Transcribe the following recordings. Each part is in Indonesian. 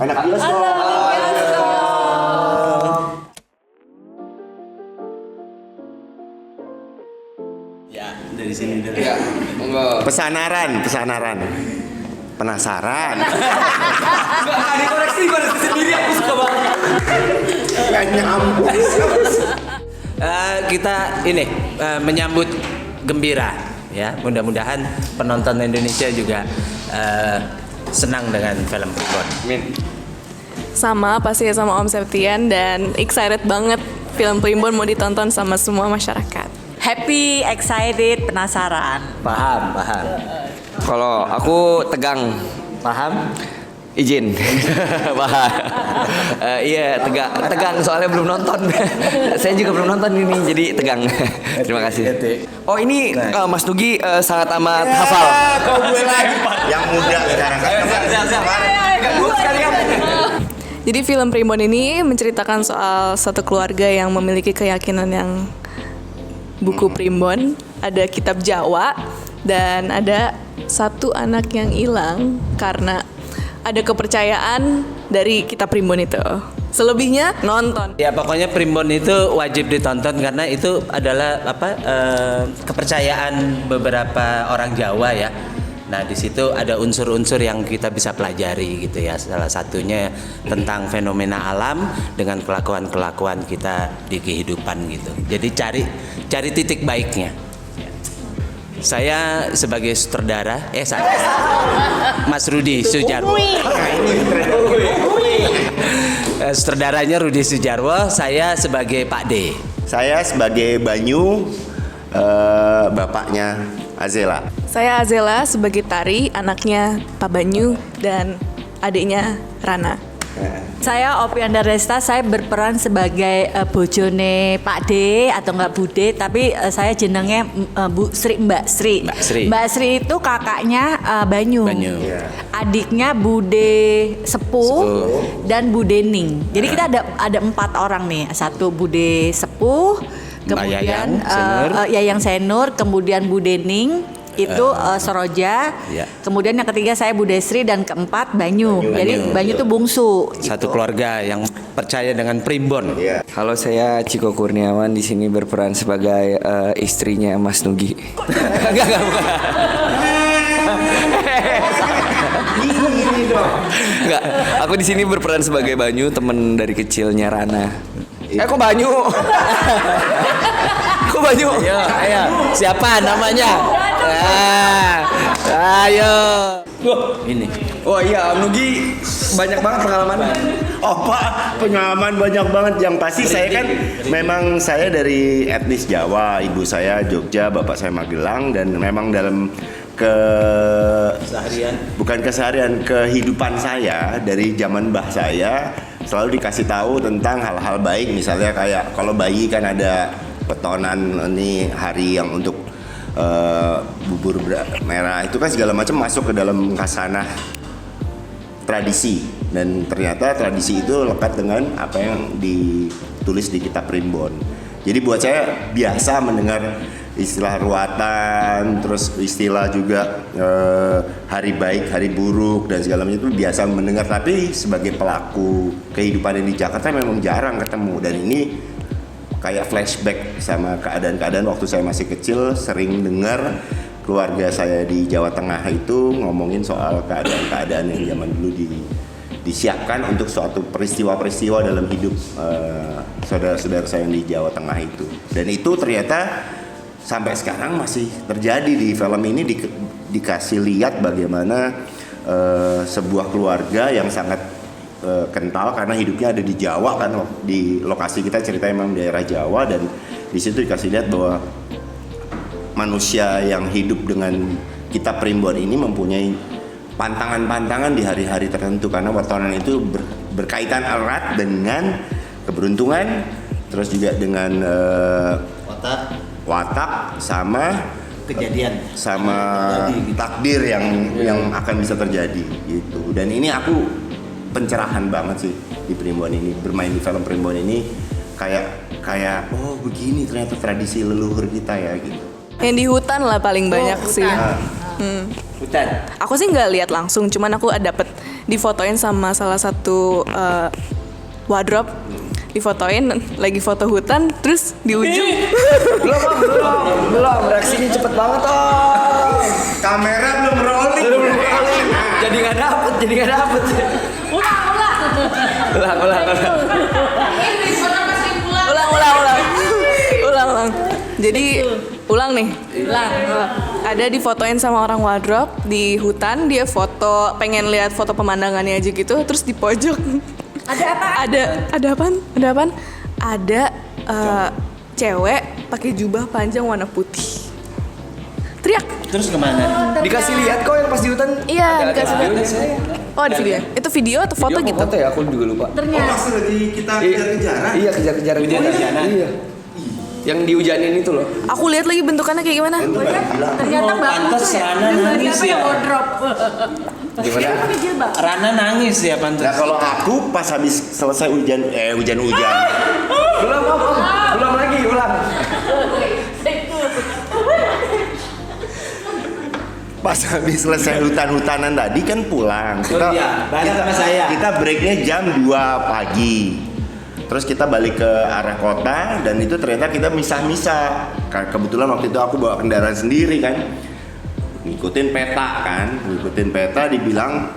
Anak bioskop. Ya, dari sini dulu. Ya, monggo. Pesanaran. Penasaran. Enggak dikoreksi sendiri, aku suka banget. Gak nyambung. Kita ini menyambut gembira ya. Mudah-mudahan penonton Indonesia juga senang dengan film Primbon. Amin. Sama pasti sama Om Septian dan excited banget film Primbon mau ditonton sama semua masyarakat. Happy, excited, penasaran. Paham. Kalau aku tegang, Paham? izin. Paham. Iya, tegang soalnya belum nonton. Saya juga belum nonton ini, jadi tegang. Terima kasih. Oh, ini Mas Nugi sangat amat hafal. Kau gue lagi. Yang muda sekarang kan. Jadi film Primbon ini menceritakan soal satu keluarga yang memiliki keyakinan yang buku Primbon, ada kitab Jawa, dan ada satu anak yang hilang karena ada kepercayaan dari kitab Primbon itu. Selebihnya nonton. Ya pokoknya Primbon itu wajib ditonton karena itu adalah kepercayaan beberapa orang Jawa ya. Nah di situ ada unsur-unsur yang kita bisa pelajari gitu ya. Salah satunya tentang fenomena alam dengan kelakuan-kelakuan kita di kehidupan gitu. Jadi cari titik baiknya. Saya sebagai sutradara, Mas Rudi Sujarwo. Sutradaranya Rudi Sujarwo, saya sebagai Pak D. Saya sebagai Banyu, bapaknya Azela. Saya Azela sebagai Tari, anaknya Pak Banyu dan adiknya Rana. Saya Opianda Resta, saya berperan sebagai bojone Pak D atau enggak Bude, tapi saya jenengnya Mbak Sri. Mbak Sri itu kakaknya Banyu. Adiknya Bude Sepuh dan Bude Ning. Jadi kita ada 4 orang nih. Satu Bude Sepuh, kemudian Yayang Senur, kemudian Bude Ning. Itu Soroja, ya. Kemudian yang ketiga saya Budesri dan keempat Banyu. Jadi Banyu itu bungsu. Satu keluarga yang percaya dengan Primbon. Iya. Halo, saya Ciko Kurniawan, di sini berperan sebagai istrinya Mas Nugi. Enggak, bukan. Enggak, aku di sini berperan sebagai Banyu, teman dari kecilnya Rana. Kok Banyu? Kok Banyu? Ayo, siapa namanya? Ayo. Ini. Oh iya, Om Nugi banyak banget pengalamannya. Oh Pak, pengalaman banyak banget. Yang pasti saya kan memang saya dari etnis Jawa, ibu saya Jogja, bapak saya Magelang, dan memang dalam keseharian kehidupan saya dari zaman mbah saya selalu dikasih tahu tentang hal-hal baik, misalnya kayak kalau bayi kan ada petonan ini hari yang untuk bubur merah itu kan segala macam masuk ke dalam khasanah tradisi, dan ternyata tradisi itu lekat dengan apa yang ditulis di kitab Primbon. Jadi buat saya biasa mendengar istilah ruatan, terus istilah juga hari baik, hari buruk dan segala macam itu biasa mendengar, tapi sebagai pelaku kehidupan di Jakarta memang jarang ketemu, dan ini kayak flashback sama keadaan-keadaan waktu saya masih kecil, sering dengar keluarga saya di Jawa Tengah itu ngomongin soal keadaan-keadaan yang zaman dulu disiapkan untuk suatu peristiwa-peristiwa dalam hidup saudara-saudara saya yang di Jawa Tengah itu. Dan itu ternyata sampai sekarang masih terjadi di film ini, dikasih lihat bagaimana sebuah keluarga yang sangat kental karena hidupnya ada di Jawa kan, di lokasi kita cerita memang daerah Jawa, dan di situ dikasih lihat bahwa manusia yang hidup dengan kitab Primbon ini mempunyai pantangan-pantangan di hari-hari tertentu, karena wetonan itu berkaitan erat dengan keberuntungan, terus juga dengan watak sama Kejadian sama takdir yang akan bisa terjadi gitu. Dan ini aku pencerahan banget sih di Primbon ini, bermain di film Primbon ini kayak oh begini ternyata tradisi leluhur kita ya gitu. Yang di hutan lah paling banyak sih. Hutan. Aku sih nggak lihat langsung, cuman aku dapet difotoin sama salah satu wardrobe, difotoin lagi foto hutan, terus di ujung belum reaksinya cepet banget Kamera belum rolling. jadi nggak dapet ulang. Jadi ulang nih. Ada difotoin sama orang wardrobe di hutan, dia foto, pengen lihat foto pemandangannya aja gitu, terus di pojok ada apa? Ada apaan? Ada cewek pakai jubah panjang warna putih. Teriak. Terus kemana? dikasih lihat kok yang pas di hutan. Iya, dikasih lihat. Oh, ada video. Itu video atau foto gitu? Foto ya, aku juga lupa. Ternyata Pas lagi kita kejar-kejaran. Iya, kejar-kejaran. Iya. Yang dihujanin itu loh. Aku lihat lagi bentukannya kayak gimana. ternyata bagus pantas ya. Rana nangis Siapa ya. yang wardrobe? Gimana? Pakai jilbab. Rana nangis ya pantas. Nah kalau aku pas habis selesai hujan. Ulang lagi. Pas habis selesai hutan-hutanan tadi kan pulang. Bareng sama saya. Kita breaknya jam 2 pagi. Terus kita balik ke arah kota dan itu ternyata kita misah-misah. Kebetulan waktu itu aku bawa kendaraan sendiri kan. Ngikutin peta dibilang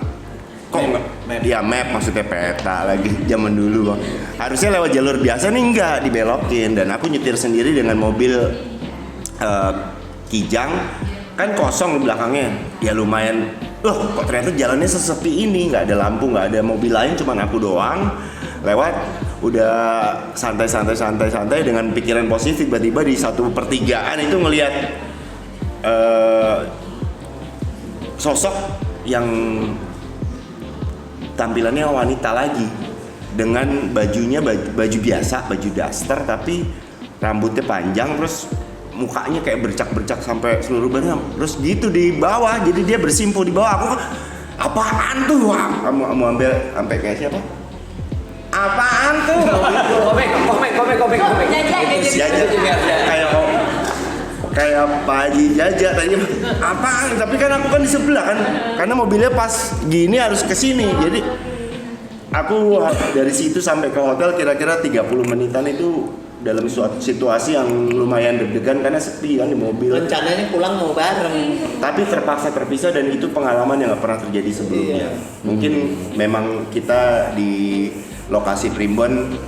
kok Map. dia map maksudnya peta lagi zaman dulu Bang. Harusnya lewat jalur biasa nih enggak dibelokin dan aku nyetir sendiri dengan mobil Kijang kan kosong di belakangnya. Ya lumayan loh kok ternyata jalannya sesepi ini, nggak ada lampu, nggak ada mobil lain, cuman aku doang lewat. Udah santai dengan pikiran positif, tiba-tiba di satu pertigaan itu ngelihat sosok yang tampilannya wanita lagi dengan bajunya baju biasa, baju daster tapi rambutnya panjang, terus mukanya kayak bercak-bercak sampai seluruh badan, terus gitu di bawah, jadi dia bersimpuh di bawah. Aku apaan tuh? Wah, kamu ambil sampai kayak siapa? Apaan tuh? Komik. Si Jaja kayak Pak Haji Jaja tanya apaan? Tapi kan aku kan di sebelah kan, karena mobilnya pas gini harus ke sini. Jadi aku dari situ sampai ke hotel kira-kira 30 menitan itu dalam suatu situasi yang lumayan deg-degan karena sepi kan di mobil. Rencananya pulang mau bareng. Tapi terpaksa terpisah dan itu pengalaman yang nggak pernah terjadi sebelumnya. Mungkin memang kita di lokasi Primbon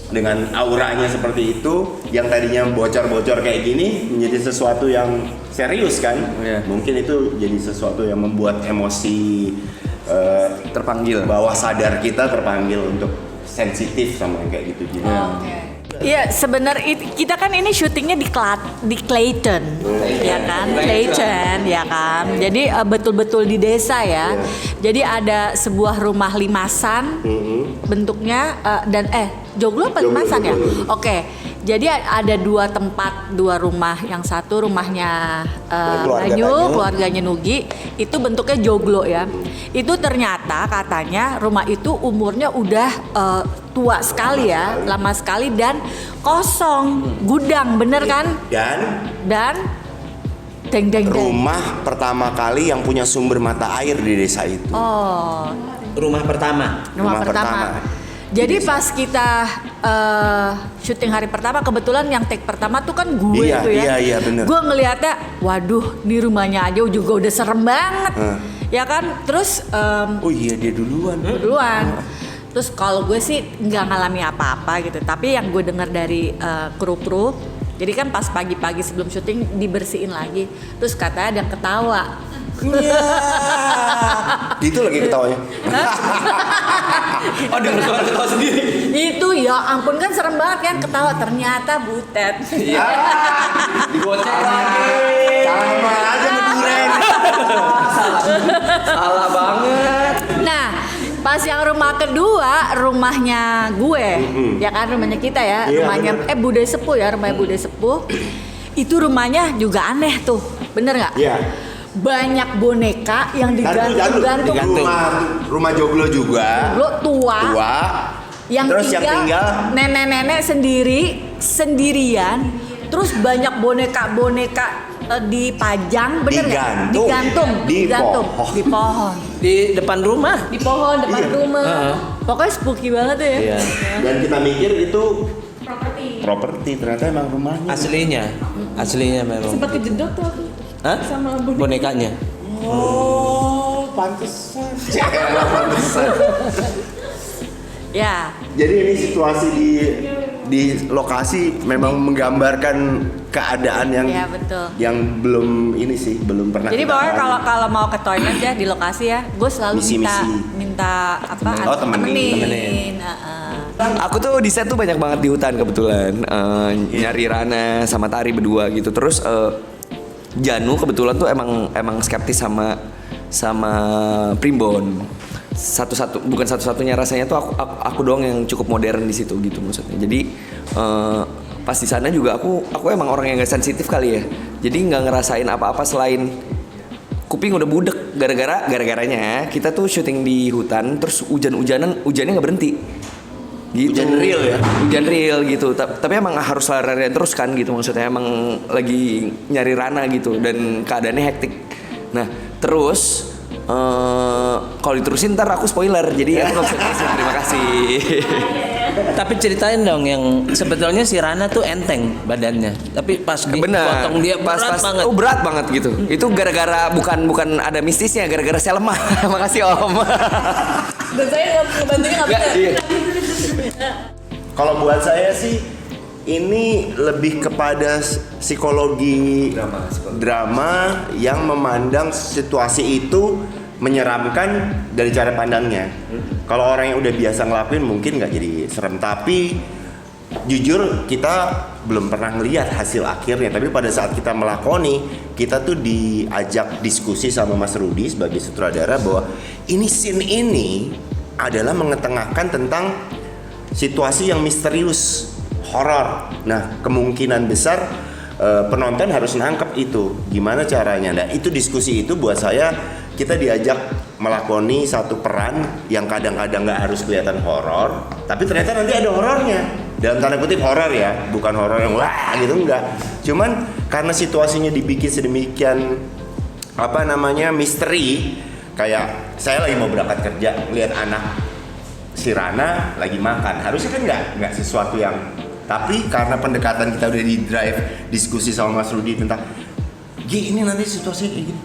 dengan auranya seperti itu, yang tadinya bocor-bocor kayak gini menjadi sesuatu yang serius kan. Mungkin itu jadi sesuatu yang membuat emosi Terpanggil. bawah sadar kita terpanggil untuk sensitif sama yang kayak gitu. Jadi Iya, sebenarnya kita kan ini syutingnya di Clayton, ya kan, Clayton, ya kan. Jadi betul-betul di desa ya. Jadi ada sebuah rumah limasan, bentuknya dan joglo apa limasan ya? Oke. Jadi ada dua tempat, dua rumah. Yang satu rumahnya keluarganya Nugi, itu bentuknya joglo ya. Itu ternyata katanya rumah itu umurnya udah tua sekali ya, lama sekali dan kosong, gudang, bener kan? Dan deng. rumah pertama kali yang punya sumber mata air di desa itu. Oh, Rumah pertama. rumah pertama. Jadi pas kita syuting hari pertama, kebetulan yang take pertama tuh kan gue Iya, tuh ya. iya, bener. Gue ngelihatnya, waduh, di rumahnya aja juga udah serem banget, ya kan. Terus Oh iya dia duluan. Terus kalau gue sih nggak ngalami apa-apa gitu. Tapi yang gue dengar dari kru-kru, jadi kan pas pagi-pagi sebelum syuting dibersihin lagi. Terus katanya ada yang ketawa. Itu lagi ketawanya. Oh, denger suara ketawa sendiri. Itu ya ampun kan serem banget kan, ketawa ternyata butet. Iya. Digocek lagi. Sama aja meduren. Salah banget. Nah, pas yang rumah kedua, rumahnya gue, ya kan, rumahnya kita ya, Iya, rumahnya Bude Sepuh ya, rumahnya Bude Sepuh. Itu rumahnya juga aneh tuh, bener nggak? Iya. Banyak boneka yang digantung-gantung. Rumah joglo juga. Joglo tua. Yang Terus yang tinggal nenek-nenek sendirian. Terus banyak boneka-boneka dipajang, bener nggak? Digantung. Digantung Di di pohon. Di depan rumah. Di pohon depan rumah. Pokoknya spooky banget ya. Iya. Dan kita mikir itu properti, ternyata emang rumahnya. Aslinya memang. Sempat kejedot tuh aku. Hah? Sama Bonekanya. Oh, pantesan. Ya. Jadi ini situasi di lokasi memang menggambarkan keadaan yang Iya, betul. yang belum ini sih, belum pernah. Jadi kita pokoknya alami. kalau mau ke toilet ya di lokasi ya, gue selalu Misi-misi. minta apa? Oh, temenin. Aku tuh di set tuh banyak banget di hutan kebetulan. Nyari Rana sama Tari berdua gitu. Terus Janu kebetulan tuh emang skeptis sama Primbon. Bukan satu-satunya, rasanya tuh aku doang yang cukup modern di situ gitu maksudnya. Jadi pas di sana juga aku emang orang yang gak sensitif kali ya. Jadi nggak ngerasain apa-apa selain kuping udah budek gara-garanya kita tuh syuting di hutan, terus hujannya nggak berhenti. Gitu. Hujan real ya? Hujan real gitu. Tapi emang harus lari-larian terus kan gitu maksudnya, emang lagi nyari Rana gitu dan keadaannya hektik. Nah terus kalau diterusin ntar aku spoiler, jadi aku nggak bisa terusin. Terima kasih. Tapi ceritain dong yang sebetulnya si Rana tuh enteng badannya, tapi pas dipotong dia berat banget. Oh berat banget gitu. Itu gara-gara bukan ada mistisnya, gara-gara saya lemah. Makasih Om. Dan saya ngebantunya nggak bisa. Iya. Kalau buat saya sih ini lebih kepada psikologi drama yang memandang situasi itu menyeramkan dari cara pandangnya. Kalau orang yang udah biasa ngelakuin mungkin nggak jadi serem, tapi jujur kita belum pernah ngelihat hasil akhirnya. Tapi pada saat kita melakoni, kita tuh diajak diskusi sama Mas Rudi sebagai sutradara bahwa scene ini adalah mengetengahkan tentang situasi yang misterius, horor. Nah, kemungkinan besar penonton harus nangkep itu. Gimana caranya? Nah, itu diskusi itu buat saya, kita diajak melakoni satu peran yang kadang-kadang nggak harus kelihatan horor, tapi ternyata nanti ada horornya. Dalam tanda kutip horor ya, bukan horor yang wah gitu, enggak. Cuman karena situasinya dibikin sedemikian misteri. Kayak saya lagi mau berangkat kerja, lihat anak si Rana lagi makan, harusnya kan nggak sesuatu yang, tapi karena pendekatan kita udah di drive diskusi sama Mas Rudi tentang ini nanti situasi kayak gini,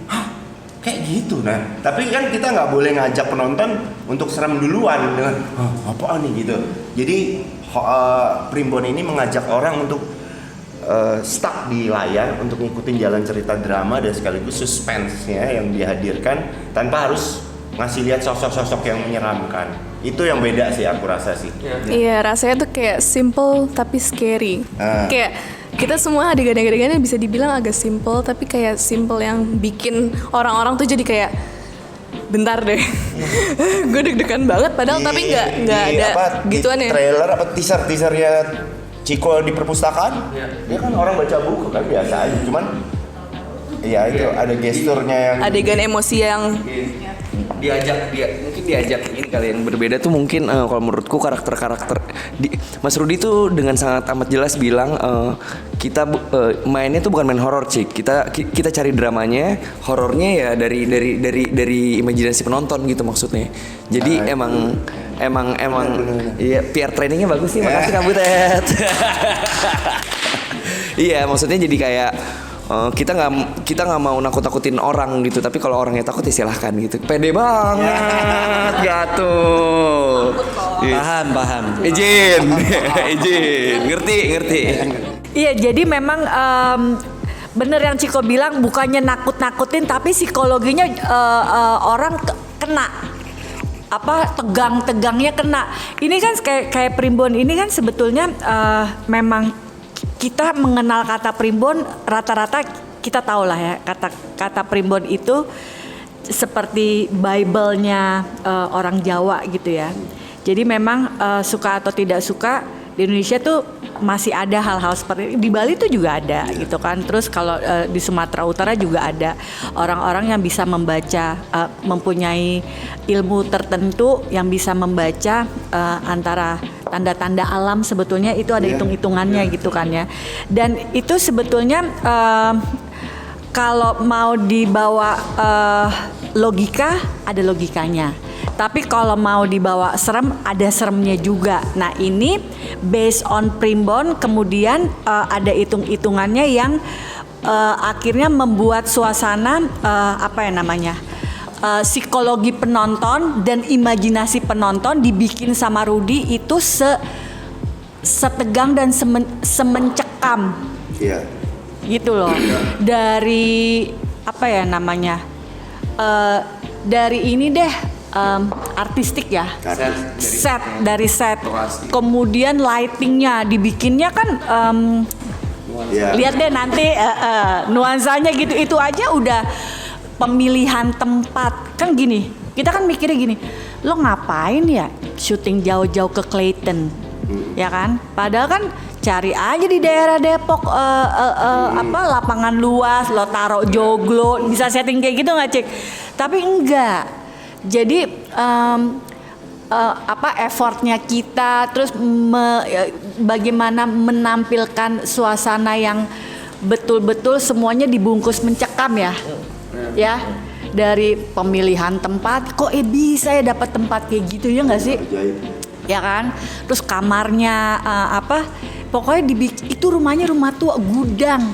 kayak gitu. Nah tapi kan kita nggak boleh ngajak penonton untuk serem duluan dengan apa nih gitu. Jadi Primbon ini mengajak orang untuk stuck di layar untuk ngikutin jalan cerita drama dan sekaligus suspense-nya yang dihadirkan tanpa harus ngasih lihat sosok-sosok yang menyeramkan. Itu yang beda sih aku rasa sih. Iya, rasanya tuh kayak simple tapi scary. Kayak kita semua adegan-adegannya bisa dibilang agak simple, tapi kayak simple yang bikin orang-orang tuh jadi kayak bentar deh. Gue deg-degan banget padahal tapi nggak ada gituan ya. Trailer teaser-teasernya Ciko di perpustakaan, dia kan orang baca buku kan biasa aja, cuman ya itu ada gesturnya yang adegan emosi yang mungkin diajak ini kali yang berbeda tuh mungkin kalau menurutku karakter Mas Rudi tuh dengan sangat amat jelas bilang kita mainnya tuh bukan main horor Cik, kita cari dramanya, horornya ya dari imajinasi penonton gitu maksudnya. Jadi emang iya PR trainingnya bagus sih, makasih Kak Butet. Iya maksudnya jadi kayak kita nggak mau nakut-nakutin orang gitu, tapi kalau orangnya takut ya silahkan gitu. Pede banget jatuh. Paham. Izin, ngerti. Iya, jadi memang bener yang Ciko bilang, bukannya nakut-nakutin tapi psikologinya orang kena. Tegangnya kena. Ini kan kayak Primbon ini kan sebetulnya memang kita mengenal kata Primbon, rata-rata kita tahu lah ya, kata Primbon itu seperti Bible-nya orang Jawa gitu ya. Jadi memang suka atau tidak suka di Indonesia tuh masih ada hal-hal seperti di Bali tuh juga ada gitu kan. Terus kalau di Sumatera Utara juga ada orang-orang yang bisa membaca, mempunyai ilmu tertentu yang bisa membaca antara tanda-tanda alam, sebetulnya itu ada hitung-hitungannya gitu kan ya. Dan itu sebetulnya kalau mau dibawa logika, ada logikanya. Tapi kalau mau dibawa serem, ada seremnya juga. Nah ini based on Primbon, kemudian ada hitung-hitungannya yang akhirnya membuat suasana psikologi penonton dan imajinasi penonton dibikin sama Rudy itu setegang dan semencekam. Iya. Gitu loh. Dari dari ini deh, artistik ya. Set. Kemudian lightingnya dibikinnya kan lihat deh nanti nuansanya gitu. Itu aja udah pemilihan tempat. Kan gini, kita kan mikirnya gini, lo ngapain ya syuting jauh-jauh ke Clayton, ya kan? Padahal kan cari aja di daerah Depok lapangan luas, lo taruh joglo, bisa setting kayak gitu nggak, Cik? Tapi enggak. Jadi effortnya kita, terus bagaimana menampilkan suasana yang betul-betul semuanya dibungkus mencekam ya. Ya, dari pemilihan tempat, kok bisa ya dapat tempat kayak gitu ya nggak sih? Ya kan? Terus kamarnya pokoknya itu rumahnya rumah tua, gudang.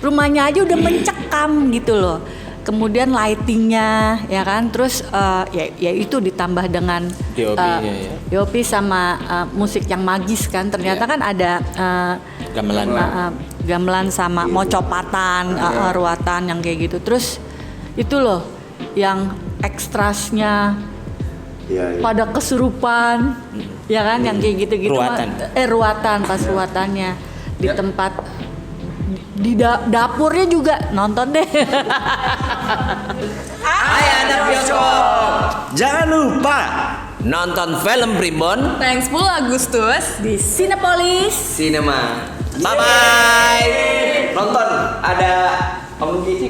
Rumahnya aja udah mencekam gitu loh. Kemudian lightingnya, ya kan? Terus ya itu ditambah dengan DOP sama musik yang magis kan. Ternyata kan ada gamelan sama mocopatan, ruatan yang kayak gitu. Terus itu loh yang ekstrasnya pada kesurupan, ya kan, yang kayak gitu-gitu. Ruatan pas ruatannya di tempat di dapurnya juga nonton deh. Hai anak bioskop, Jangan lupa nonton film Primbon Tanggal 10 Agustus Di Cinepolis Cinema. Bye bye. Nonton ada Om Nugi.